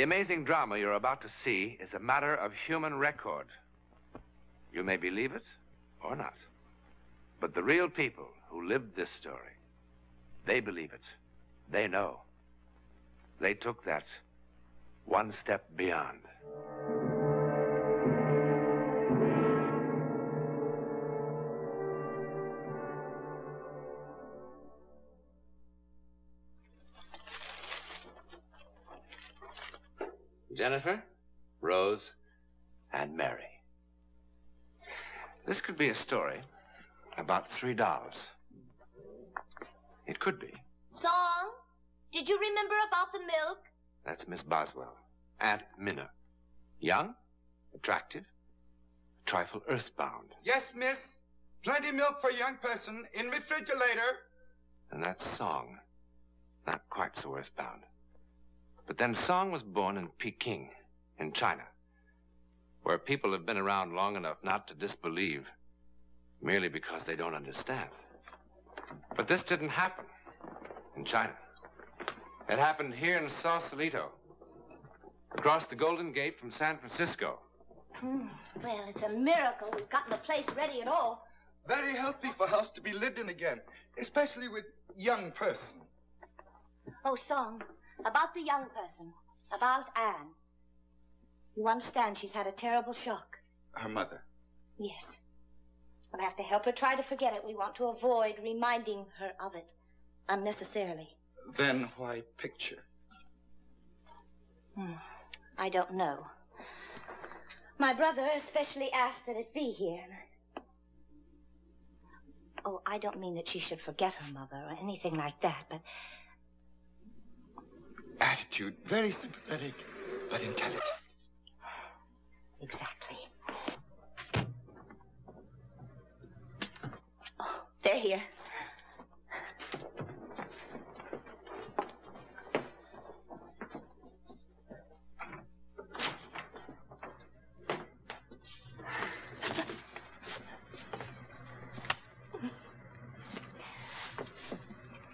The amazing drama you're about to see is a matter of human record. You may believe it or not. But the real people who lived this story, they believe it. They know. They took that one step beyond. Jennifer, Rose, and Mary. This could be a story about 3 dolls. It could be. Song, did you remember about the milk? That's Miss Boswell, Aunt Minna. Young, attractive, a trifle earthbound. Yes, miss. Plenty milk for a young person in refrigerator. And that's Song, not quite so earthbound. But then Song was born in Peking, in China, where people have been around long enough not to disbelieve merely because they don't understand. But this didn't happen in China. It happened here in Sausalito, across the Golden Gate from San Francisco. Well, it's a miracle we've gotten the place ready at all. Very healthy for house to be lived in again, especially with young person. Oh, Song, about the young person, about Anne. You understand she's had a terrible shock. Her mother? Yes. We'll have to help her try to forget it. We want to avoid reminding her of it unnecessarily. Then why picture? I don't know. My brother especially asked that it be here. Oh, I don't mean that she should forget her mother or anything like that, but... Attitude, very sympathetic, but intelligent. Exactly. Oh, they're here.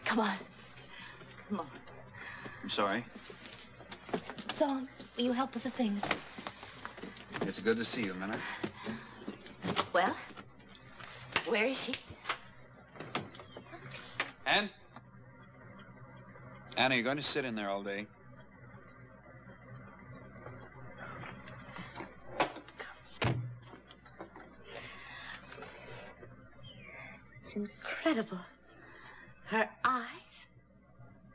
Come on. Come on. I'm sorry. Song, will you help with the things? It's good to see you, Minna. Well, where is she? Anne? Anne, are you going to sit in there all day? It's incredible. Her eyes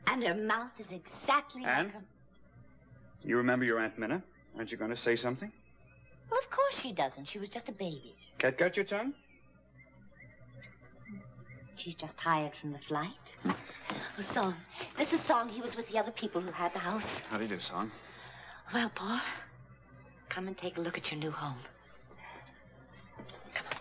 and her mouth is exactly Anne? like her... You remember your Aunt Minna? Aren't you going to say something? Well, of course she doesn't. She was just a baby. Cat got your tongue? She's just tired from the flight. Oh, Song. This is Song. He was with the other people who had the house. How do you do, Song? Well, Paul, come and take a look at your new home. Come on.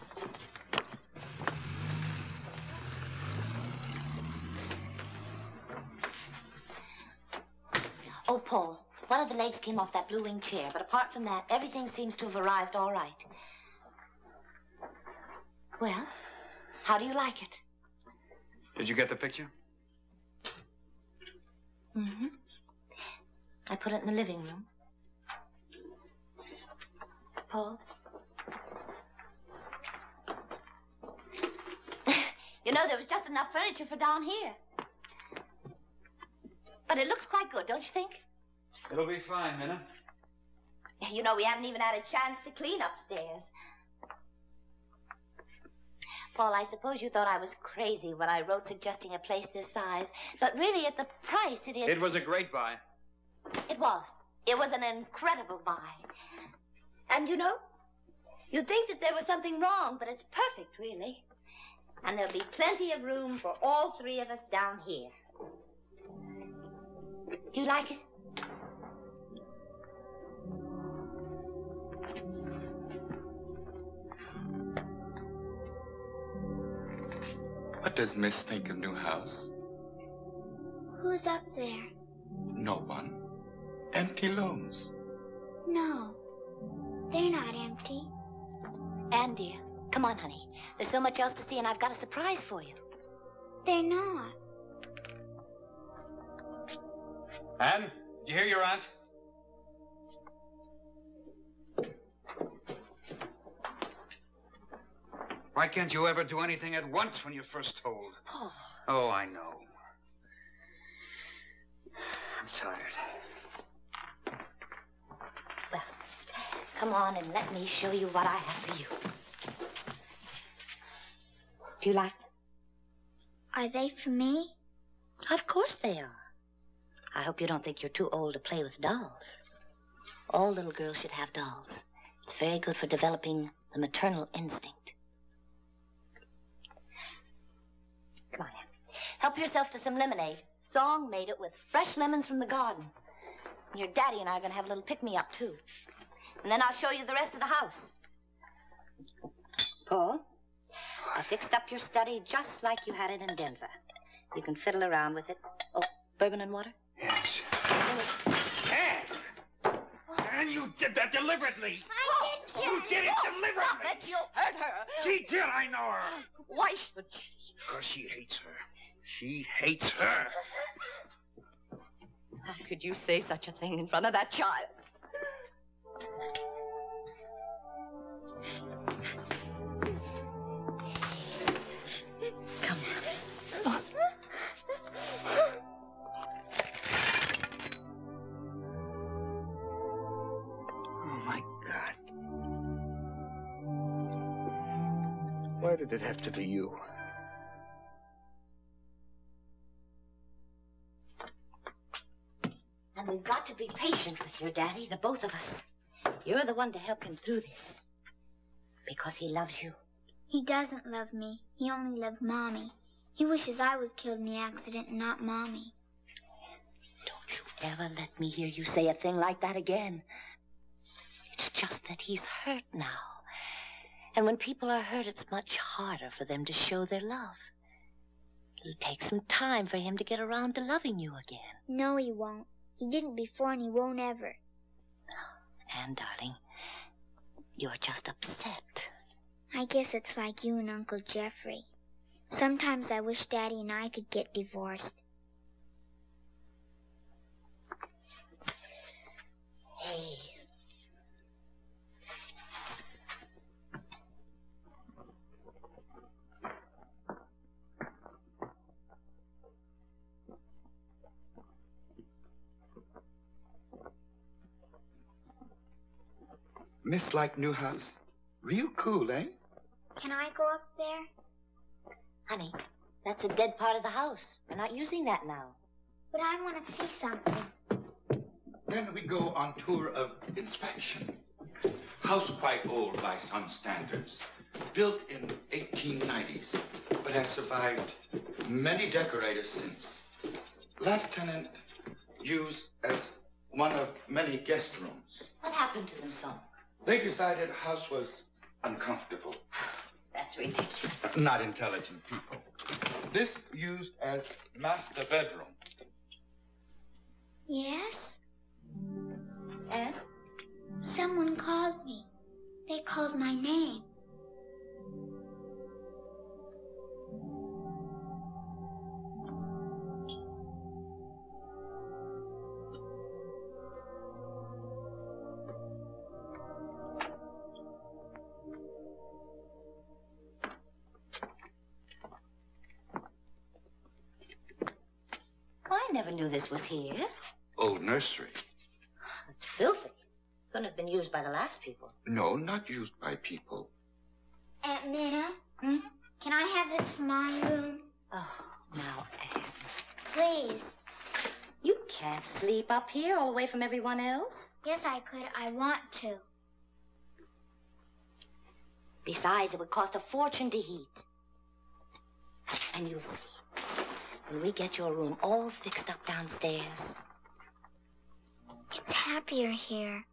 Oh, Paul, one of the legs came off that blue wing chair, but apart from that, everything seems to have arrived all right. Well, how do you like it? Did you get the picture? Mm-hmm. I put it in the living room. Paul? You know, there was just enough furniture for down here. But it looks quite good, don't you think? It'll be fine, Minna. You know, we haven't even had a chance to clean upstairs. Paul, I suppose you thought I was crazy when I wrote suggesting a place this size. But really, at the price, it is... It was a great buy. It was. It was an incredible buy. And you know, you'd think that there was something wrong, but it's perfect, really. And there'll be plenty of room for all 3 of us down here. Do you like it? What does Miss think of new house? Who's up there? No one. Empty looms. No, they're not empty. Anne, dear, come on, honey. There's so much else to see, and I've got a surprise for you. They're not. Anne, did you hear your aunt? Why can't you ever do anything at once when you're first told? Paul. Oh, I know. I'm tired. Well, come on and let me show you what I have for you. Do you like them? Are they for me? Of course they are. I hope you don't think you're too old to play with dolls. All little girls should have dolls. It's very good for developing the maternal instinct. Come on, Anne. Help yourself to some lemonade. Song made it with fresh lemons from the garden. Your daddy and I are going to have a little pick-me-up, too. And then I'll show you the rest of the house. Paul, I fixed up your study just like you had it in Denver. You can fiddle around with it. Oh, bourbon and water? Yes. Anne! Anne, you did that deliberately. I didn't. You did it deliberately. Stop it, you'll hurt her. She did, I know her. Why should she? Because she hates her. She hates her. How could you say such a thing in front of that child? Come on. Oh, my God. Why did it have to be you? And we've got to be patient with your daddy, the both of us. You're the one to help him through this. Because he loves you. He doesn't love me. He only loved Mommy. He wishes I was killed in the accident and not Mommy. Don't you ever let me hear you say a thing like that again. It's just that he's hurt now. And when people are hurt, it's much harder for them to show their love. It'll take some time for him to get around to loving you again. No, he won't. He didn't before and he won't ever. Anne, darling, you're just upset. I guess it's like you and Uncle Jeffrey. Sometimes I wish Daddy and I could get divorced. Hey. Miss like new house. Real cool, eh? Can I go up there? Honey, that's a dead part of the house. We're not using that now. But I want to see something. Then we go on tour of inspection. House quite old by some standards. Built in 1890s, but has survived many decorators since. Last tenant used as one of many guest rooms. What happened to them, son? They decided house was uncomfortable. That's ridiculous. Not intelligent people. This used as master bedroom. Yes? Anne? Someone called me. They called my name. I never knew this was here. Old nursery. It's filthy. Couldn't have been used by the last people. No, not used by people. Aunt Minna, can I have this for my room? Oh, now, Anne. Please. You can't sleep up here all away from everyone else. Yes, I could. I want to. Besides, it would cost a fortune to heat. And you'll see. When we get your room all fixed up downstairs. It's happier here.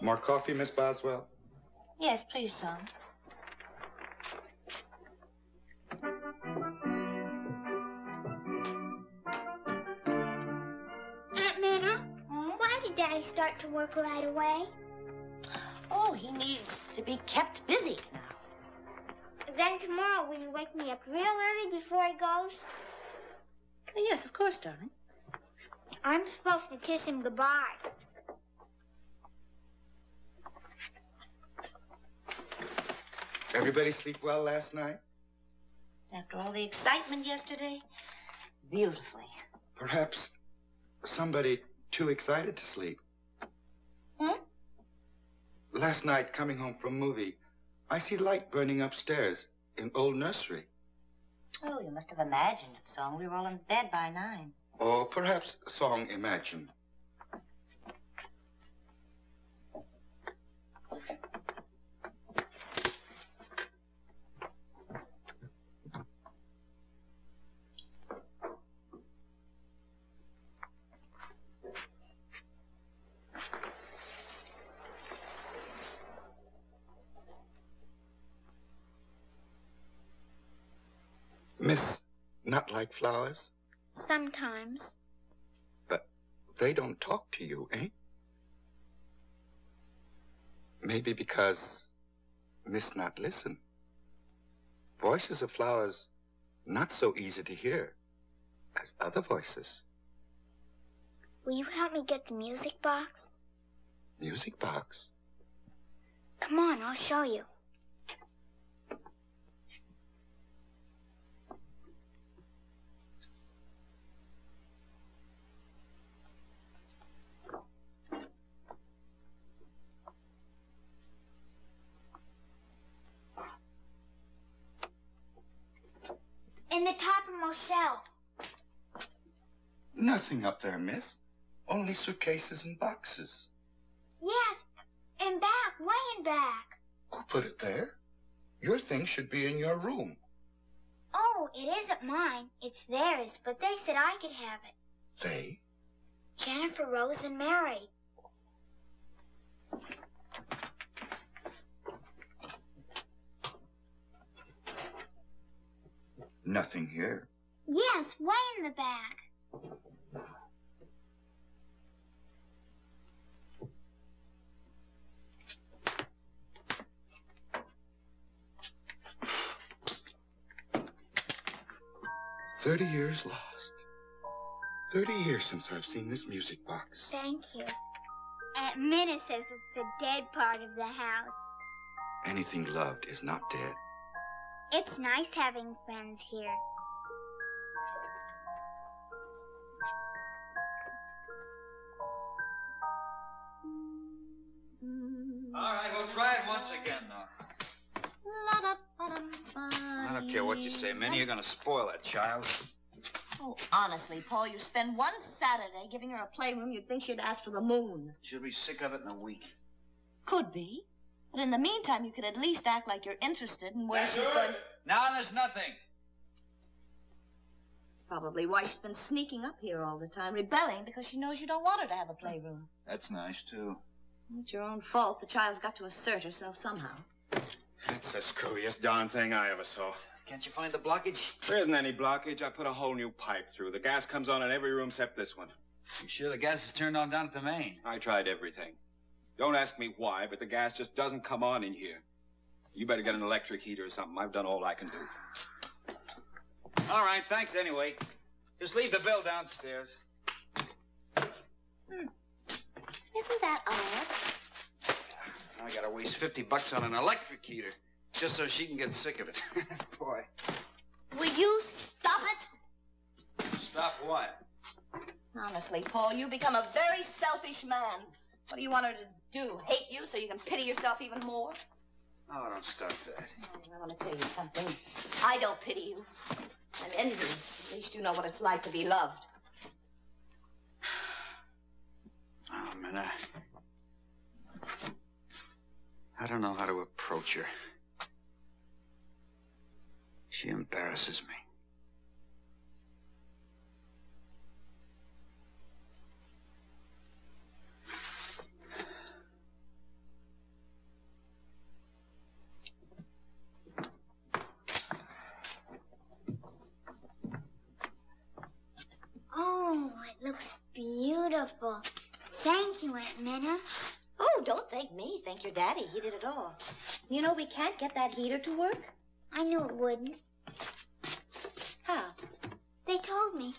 More coffee, Miss Boswell? Yes, please, son. Aunt Minna, why did Daddy start to work right away? Oh, he needs to be kept busy now. Then tomorrow, will you wake me up real early before he goes? Yes, of course, darling. I'm supposed to kiss him goodbye. Everybody sleep well last night? After all the excitement yesterday, beautifully. Perhaps somebody too excited to sleep. Hmm? Last night, coming home from movie, I see light burning upstairs in old nursery. Oh, you must have imagined it, Song. We were all in bed by 9. Or perhaps Song imagined. Miss not like flowers? Sometimes. But they don't talk to you, eh? Maybe because Miss not listen. Voices of flowers not so easy to hear as other voices. Will you help me get the music box? Music box? Come on, I'll show you. In the topmost shelf. Nothing up there, miss. Only suitcases and boxes. Yes, in back, way in back. Who put it there? Your things should be in your room. Oh, it isn't mine. It's theirs, but they said I could have it. They? Jennifer, Rose, and Mary. Nothing here. Yes, way in the back. "30 years lost. 30 years since I've seen this music box. Thank you. Aunt Minna says it's the dead part of the house. Anything loved is not dead. It's nice having friends here. All right, we'll try it once again, though. I don't care what you say, Minnie. You're going to spoil that child. Oh, honestly, Paul, you spend one Saturday giving her a playroom, you'd think she'd ask for the moon. She'll be sick of it in a week. Could be. But in the meantime, you could at least act like you're interested in where she's going. Now there's nothing. That's probably why she's been sneaking up here all the time, rebelling because she knows you don't want her to have a playroom. That's nice, too. It's your own fault. The child's got to assert herself somehow. That's the screwiest darn thing I ever saw. Can't you find the blockage? There isn't any blockage. I put a whole new pipe through. The gas comes on in every room except this one. You sure the gas is turned on down at the main? I tried everything. Don't ask me why, but the gas just doesn't come on in here. You better get an electric heater or something. I've done all I can do. All right, thanks anyway. Just leave the bill downstairs. Isn't that odd? I gotta waste $50 on an electric heater just so she can get sick of it. Boy. Will you stop it? Stop what? Honestly, Paul, you become a very selfish man. What do you want her to do? Hate you so you can pity yourself even more? Oh, don't start that. I want to tell you something. I don't pity you. I'm envious. At least you know what it's like to be loved. Oh, man, I don't know how to approach her. She embarrasses me. Oh, it looks beautiful. Thank you, Aunt Minna. Oh, don't thank me. Thank your daddy. He did it all. You know, we can't get that heater to work. I knew it wouldn't. How? They told me.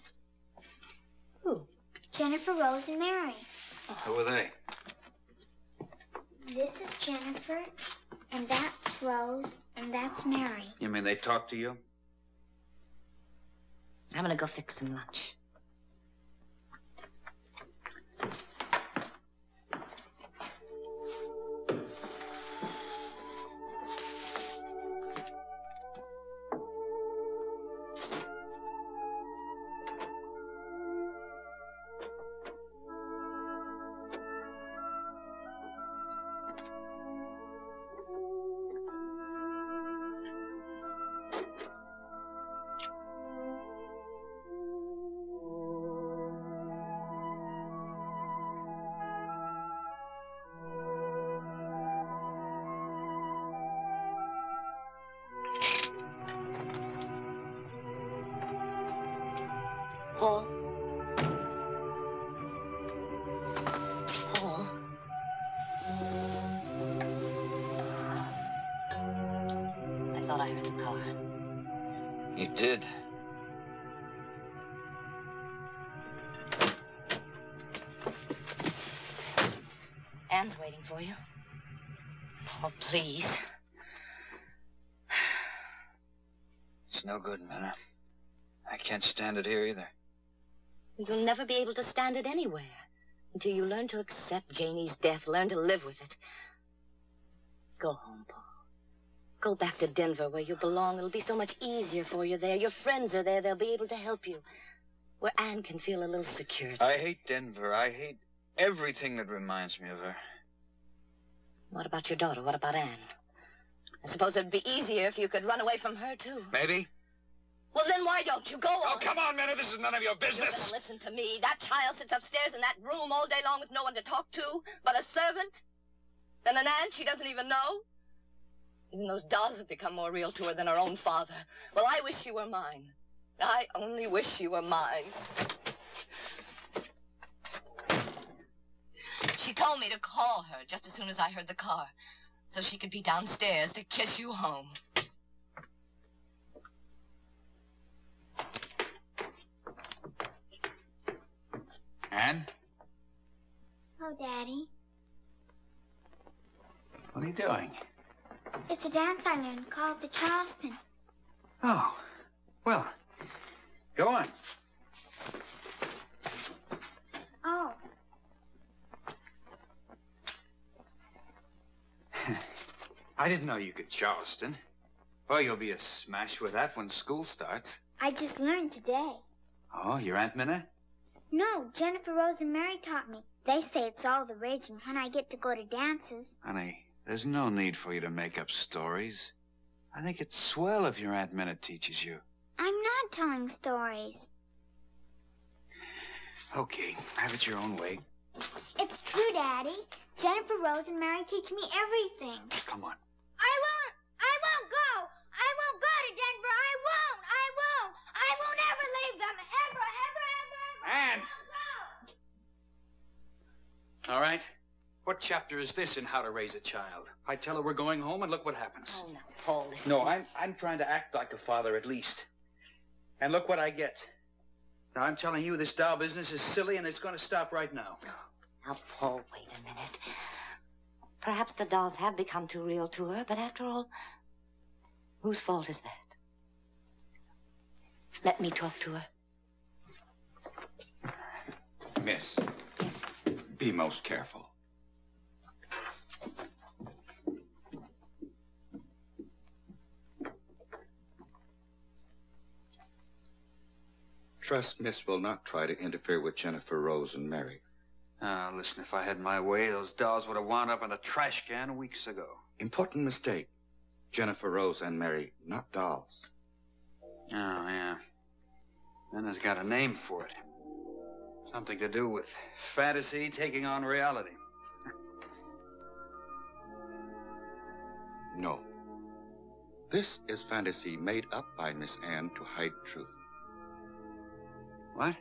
Who? Jennifer, Rose, and Mary. Who are they? This is Jennifer. And that's Rose, and that's Mary. You mean they talk to you? I'm gonna go fix some lunch. Paul? Paul? I thought I heard the car. You did. Anne's waiting for you. Paul, please. It's no good, Minna. I can't stand it here either. You'll never be able to stand it anywhere until you learn to accept Janie's death, learn to live with it. Go home, Paul. Go back to Denver where you belong. It'll be so much easier for you there. Your friends are there. They'll be able to help you. Where Anne can feel a little security. I hate Denver. I hate everything that reminds me of her. What about your daughter? What about Anne? I suppose it'd be easier if you could run away from her, too. Maybe. Well, then why don't you go on? Oh, come on, Minna. This is none of your You're business. gonna listen to me. That child sits upstairs in that room all day long with no one to talk to but a servant. Then an aunt she doesn't even know. Even those dolls have become more real to her than her own father. Well, I wish she were mine. I only wish she were mine. She told me to call her just as soon as I heard the car, so she could be downstairs to kiss you home. Anne? Oh, Daddy. What are you doing? It's a dance I learned called the Charleston. Oh, well, go on. Oh. I didn't know you could Charleston. Well, you'll be a smash with that when school starts. I just learned today. Oh, your Aunt Minna? No, Jennifer, Rose, and Mary taught me. They say it's all the rage and when I get to go to dances. Honey, there's no need for you to make up stories. I think it's swell if your Aunt Minna teaches you. I'm not telling stories. Okay, have it your own way. It's true, Daddy. Jennifer, Rose, and Mary teach me everything. Come on. I won't go. I won't go to Denver. I won't ever leave them. Ever. Anne! All right. What chapter is this in How to Raise a Child? I tell her we're going home, and look what happens. Oh, now, Paul, listen. No, I'm trying to act like a father at least. And look what I get. Now, I'm telling you, this doll business is silly, and it's going to stop right now. Now, Paul, wait a minute. Perhaps the dolls have become too real to her, but after all, whose fault is that? Let me talk to her. Miss, Yes. be most careful. Trust Miss will not try to interfere with Jennifer, Rose, and Mary. Ah, listen, if I had my way, those dolls would have wound up in a trash can weeks ago. Important mistake. Jennifer, Rose, and Mary, not dolls. Oh, yeah. Minna's got a name for it. Something to do with fantasy taking on reality. No. This is fantasy made up by Miss Anne to hide truth. What?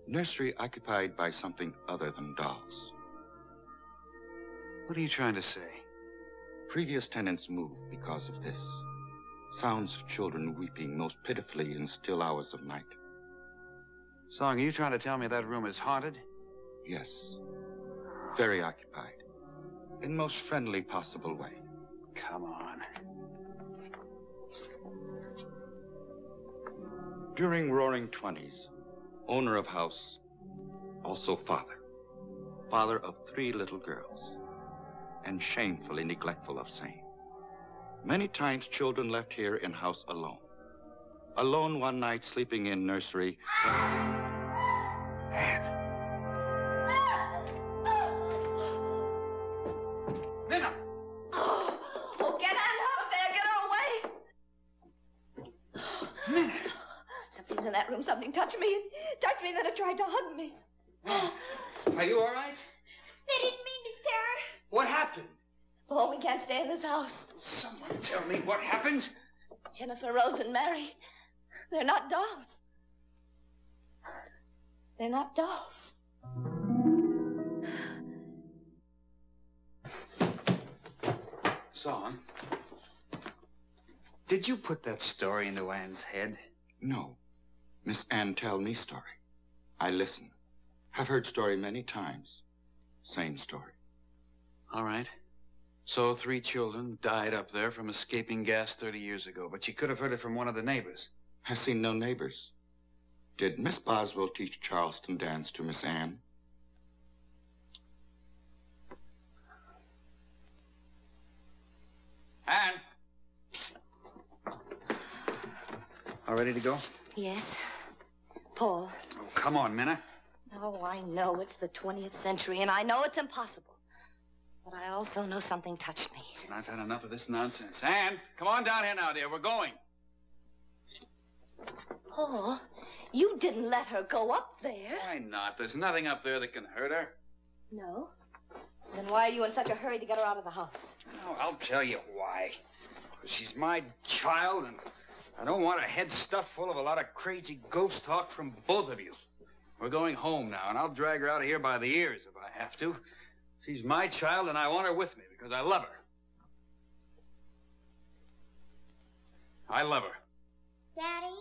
Nursery occupied by something other than dolls. What are you trying to say? Previous tenants moved because of this. Sounds of children weeping most pitifully in still hours of night. Song, are you trying to tell me that room is haunted? Yes. Very occupied. In most friendly possible way. Come on. During Roaring 20s, owner of house, also father. Father of 3 little girls, and shamefully neglectful of same. Many times children left here in house alone. Alone one night sleeping in nursery. Minna! Oh, get Ann out of there. Get her away. Minna! Something's in that room. Something touched me. It touched me, then it tried to hug me. Are you all right? They didn't mean to scare her. What happened? Oh, we can't stay in this house. Someone tell me what happened. Jennifer, Rose, and Mary. They're not dolls. They're not dolls. Son, did you put that story into Ann's head? No. Miss Ann tell me story. I listen. Have heard story many times. Same story. All right. So 3 children died up there from escaping gas 30 years ago, but you could have heard it from one of the neighbors. Has seen no neighbors. Did Miss Boswell teach Charleston dance to Miss Ann? Ann! All ready to go? Yes. Paul. Oh, come on, Minna. Oh, I know it's the 20th century, and I know it's impossible. But I also know something touched me. Listen, I've had enough of this nonsense. Ann, come on down here now, dear. We're going. Paul, you didn't let her go up there. Why not? There's nothing up there that can hurt her. No? Then why are you in such a hurry to get her out of the house? No, I'll tell you why. She's my child, and I don't want her head stuffed full of a lot of crazy ghost talk from both of you. We're going home now, and I'll drag her out of here by the ears if I have to. She's my child, and I want her with me because I love her. I love her. Daddy?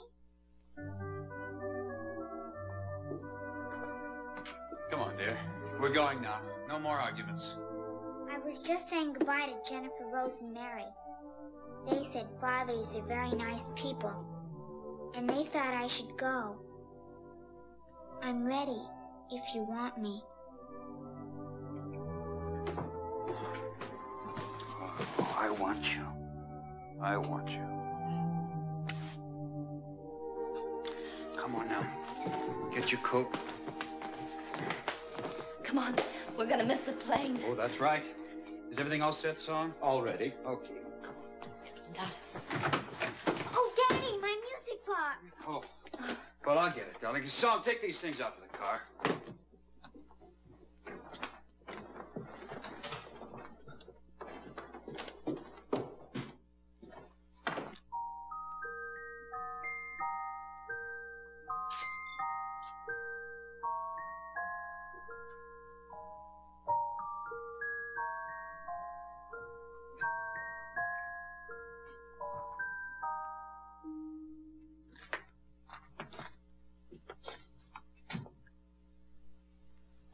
Come on, dear. We're going now. No more arguments. I was just saying goodbye to Jennifer, Rose, and Mary. They said fathers are very nice people, and they thought I should go. I'm ready, if you want me. Oh, I want you. I want you. Come on now. Get your coat. Come on. We're gonna miss the plane. Oh, that's right. Is everything all set, Son? All ready. Okay. Dad. Oh, Daddy, my music box. Oh. Well, I'll get it, darling. Son, take these things out to the car.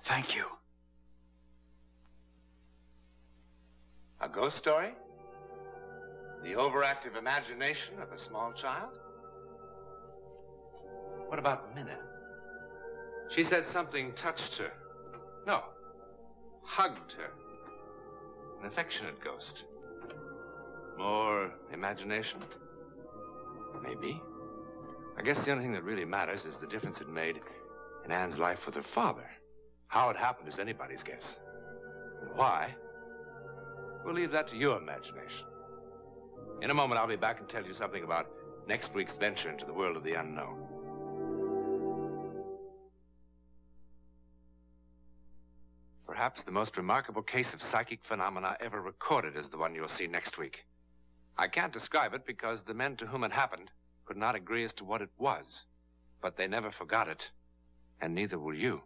Thank you. A ghost story? The overactive imagination of a small child? What about Minna? She said something touched her. No, hugged her. An affectionate ghost. More imagination? Maybe. I guess the only thing that really matters is the difference it made in Ann's life with her father. How it happened is anybody's guess. And why? We'll leave that to your imagination. In a moment, I'll be back and tell you something about next week's venture into the world of the unknown. Perhaps the most remarkable case of psychic phenomena ever recorded is the one you'll see next week. I can't describe it because the men to whom it happened could not agree as to what it was. But they never forgot it, and neither will you.